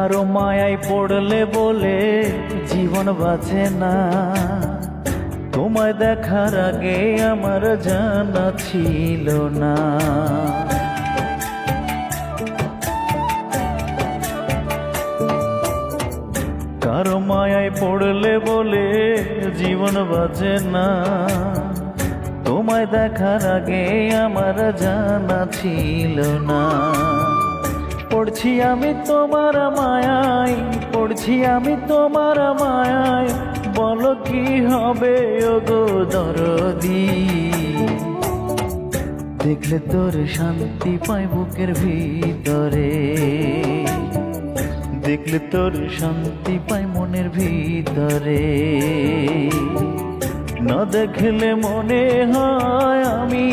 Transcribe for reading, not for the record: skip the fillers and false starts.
কারো মায়ায় পড়লে বলে জীবন বাঁচে না, তোমায় দেখার আগে আমার জানা ছিল না। কারো মায়ায় পড়লে বলে জীবন বাঁচে না, তোমায় দেখার আগে আমার জানা ছিল না। পড়ছি আমি তোমার মায়ায়, পড়ছি আমি তোমার মায়ায়, বলো কি হবে ওগো দরদি। দেখলে তোর শান্তি পাই বুকের ভিতরে, দেখলে তোর শান্তি পাই মনের ভিতরে। না দেখলে মনে হয় আমি